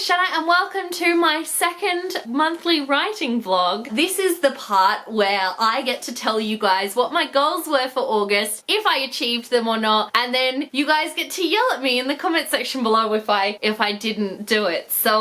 is Jenna and welcome to my second monthly writing vlog. This is the part where I get to tell you guys what my goals were for August, if I achieved them or not, and then you guys get to yell at me in the comment section below if I didn't do it. So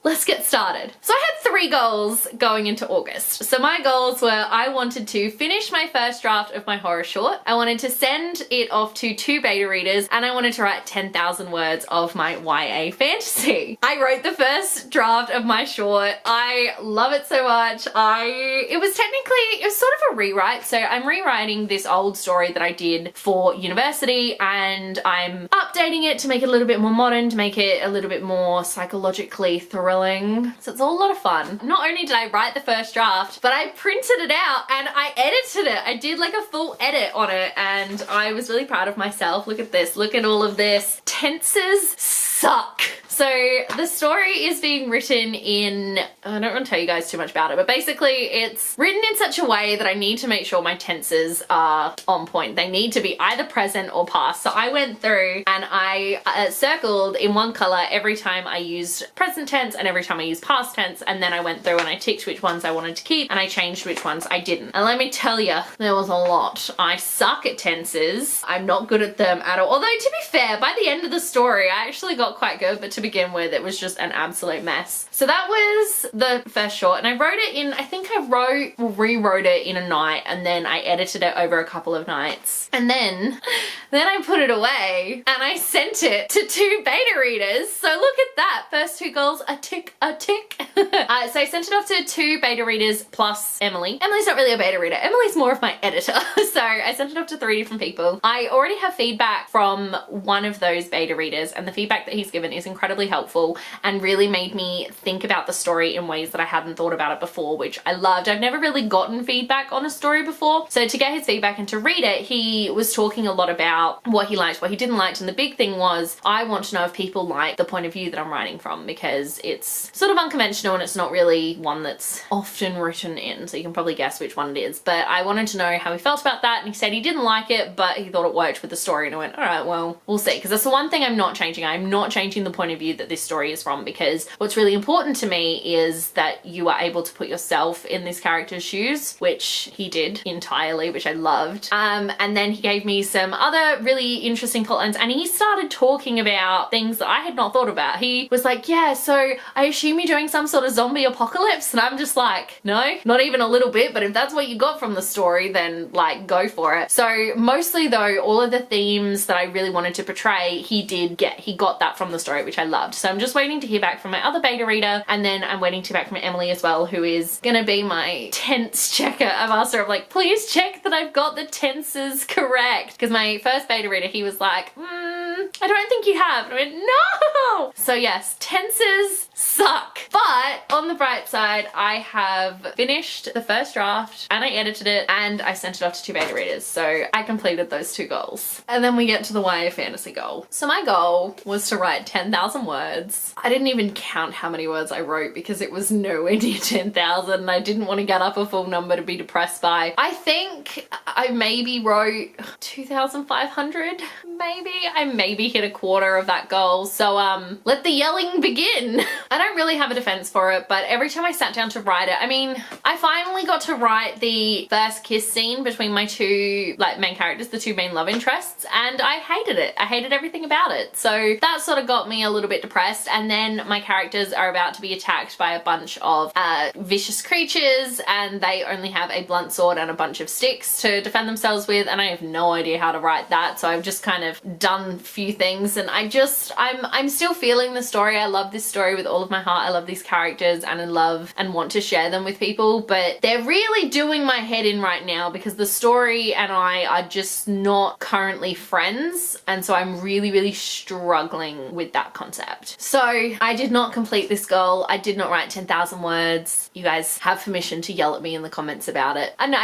let's get started. So I had 3 goals going into August. So my goals were I wanted to finish my first draft of my horror short, I wanted to send it off to 2 beta readers, and I wanted to write 10,000 words of my YA fantasy. I wrote the first draft of my short. I love it so much. It was sort of a rewrite. So I'm rewriting this old story that I did for university, and I'm updating it to make it a little bit more modern, to make it a little bit more psychologically thrilling. So it's all a lot of fun. Not only did I write the first draft, but I printed it out and I edited it. I did like a full edit on it and I was really proud of myself. Look at this. Look at all of this. Tenses suck. So the story is being written in, I don't want to tell you guys too much about it, but basically it's written in such a way that I need to make sure my tenses are on point. They need to be either present or past. So I went through and I circled in one color every time I used present tense and every time I used past tense, and then I went through and I ticked which ones I wanted to keep and I changed which ones I didn't. And let me tell you, there was a lot. I suck at tenses. I'm not good at them at all. Although to be fair, by the end of the story I actually got quite good, but to begin with it was just an absolute mess. So that was the first short, and I wrote it in, I think I rewrote it in a night, and then I edited it over a couple of nights, and then I put it away and I sent it to 2 beta readers. So look at that, first 2 goals, a tick. So I sent it off to 2 beta readers plus Emily. Emily's not really a beta reader, Emily's more of my editor. So I sent it off to 3 different people. I already have feedback from one of those beta readers, and the feedback that he's given is incredibly helpful and really made me think about the story in ways that I hadn't thought about it before, which I loved. I've never really gotten feedback on a story before, so to get his feedback and to read it, he was talking a lot about what he liked, what he didn't like, and the big thing was I want to know if people like the point of view that I'm writing from, because it's sort of unconventional and it's not really one that's often written in, so you can probably guess which one it is. But I wanted to know how he felt about that, and he said he didn't like it but he thought it worked with the story, and I went, all right, well, we'll see, because that's the one thing I'm not changing. I'm not changing the point of view that this story is from, because what's really important to me is that you are able to put yourself in this character's shoes, which he did entirely, which I loved. And then he gave me some other really interesting plotlines, and he started talking about things that I had not thought about. He was like, yeah, so I assume you're doing some sort of zombie apocalypse, and I'm just like, no, not even a little bit, but if that's what you got from the story, then like go for it. So mostly though, all of the themes that I really wanted to portray, he got that from the story, which I loved. So I'm just waiting to hear back from my other beta reader, and then I'm waiting to hear back from Emily as well, who is gonna be my tense checker. I've asked her, I'm like, please check that I've got the tenses correct, because my first beta reader, he was like, I don't think you have. And I went, no! So yes, tenses suck. But on the bright side, I have finished the first draft and I edited it and I sent it off to 2 beta readers. So I completed those 2 goals. And then we get to the YA fantasy goal. So my goal was to write 10,000 words. I didn't even count how many words I wrote because it was nowhere near 10,000 and I didn't want to get up a full number to be depressed by. I think I maybe wrote 2,500, maybe. I maybe hit a quarter of that goal. So let the yelling begin. I don't really have a defense for it, but every time I sat down to write it, I mean, I finally got to write the first kiss scene between my 2 like main characters, the 2 main love interests, and I hated it. I hated everything about it. So that sort of got me a little bit depressed. And then my characters are about to be attacked by a bunch of vicious creatures, and they only have a blunt sword and a bunch of sticks to defend themselves with, and I have no idea how to write that. So I've just kind of done a few things, and I'm still feeling the story. I love this story with all of my heart. I love these characters and I love and want to share them with people, but they're really doing my head in right now because the story and I are just not currently friends, and so I'm really struggling with that concept. So I did not complete this goal. I did not write 10,000 words. You guys have permission to yell at me in the comments about it. And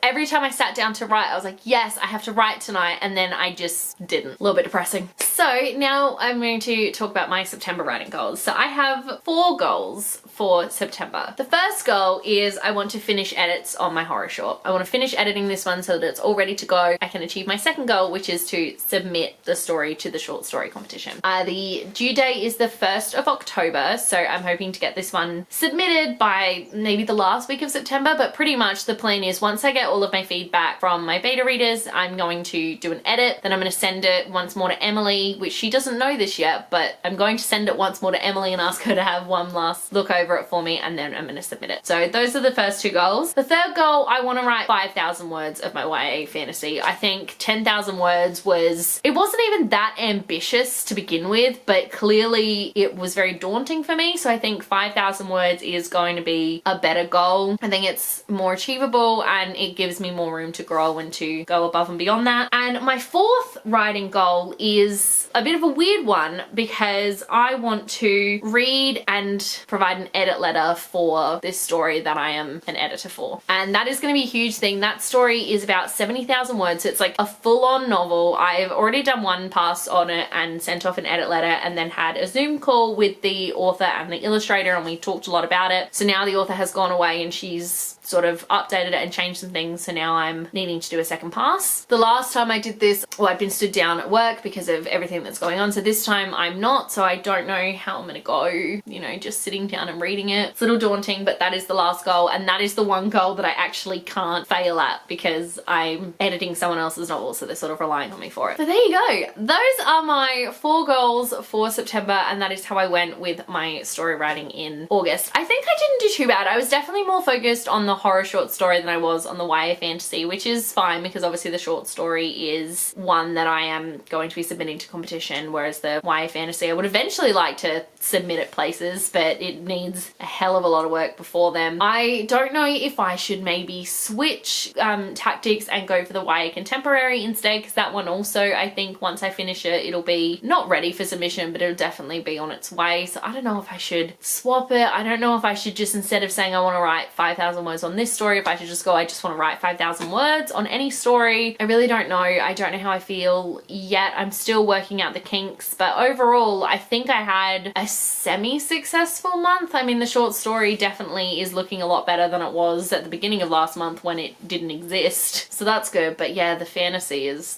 every time I sat down to write, I was like, yes, I have to write tonight, and then I just didn't. A little bit depressing. So now I'm going to talk about my September writing goals. So I have 4 goals for September. The first goal is I want to finish edits on my horror short. I want to finish editing this one so that it's all ready to go. I can achieve my second goal, which is to submit the story to the short story competition. The due date is the 1st of October, so I'm hoping to get this one submitted by maybe the last week of September, but pretty much the plan is once I get all of my feedback from my beta readers, I'm going to do an edit, then I'm going to send it once more to Emily, which she doesn't know this yet, but I'm going to send it once more to Emily and ask her to have one last look over it for me, and then I'm going to submit it. So those are the first two goals. The third goal, I want to write 5,000 words of my YA fantasy. I think 10,000 words it wasn't even that ambitious to begin with, but clearly it was very daunting for me. So I think 5,000 words is going to be a better goal. I think it's more achievable and it gives me more room to grow and to go above and beyond that. And my fourth writing goal is a bit of a weird one because I want to read and provide an edit letter for this story that I am an editor for. And that is going to be a huge thing. That story is about 70,000 words. So it's like a full-on novel. I've already done one pass on it and sent off an edit letter and then had a Zoom call with the author and the illustrator, and we talked a lot about it. So now the author has gone away and she's sort of updated it and changed some things, so now I'm needing to do a second pass. The last time I did this, well, I'd been stood down at work because of everything that's going on, so this time I'm not, so I don't know how I'm gonna go, you know, just sitting down and reading it. It's a little daunting, but that is the last goal, and that is the one goal that I actually can't fail at because I'm editing someone else's novel, so they're sort of relying on me for it. So there you go. Those are my 4 goals for September, and that is how I went with my story writing in August. I think I didn't do too bad. I was definitely more focused on the horror short story than I was on the YA fantasy, which is fine because obviously the short story is one that I am going to be submitting to competition, whereas the YA fantasy I would eventually like to submit at places, but it needs a hell of a lot of work before then. I don't know if I should maybe switch tactics and go for the YA contemporary instead, because that one also, I think once I finish it, it'll be not ready for submission, but it'll definitely be on its way. So I don't know if I should swap it. I don't know if I should just, instead of saying I want to write 5,000 words on this story, if I should just go, I just want to write 5,000 words on any story. I really don't know. I don't know how I feel yet. I'm still working out the kinks, but overall, I think I had a semi-successful month. I mean, the short story definitely is looking a lot better than it was at the beginning of last month when it didn't exist. So that's good. But yeah, the fantasy is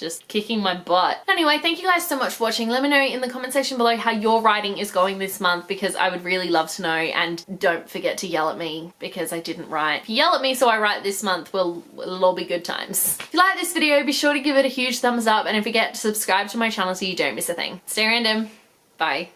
just kicking my butt. Anyway, thank you guys so much for watching. Let me know in the comment section below how your writing is going this month, because I would really love to know, and don't forget to yell at me because I didn't write. If you yell at me so I write this month, it'll all be good times. If you like this video, be sure to give it a huge thumbs up, and don't forget to subscribe to my channel so you don't miss a thing. Stay random. Bye.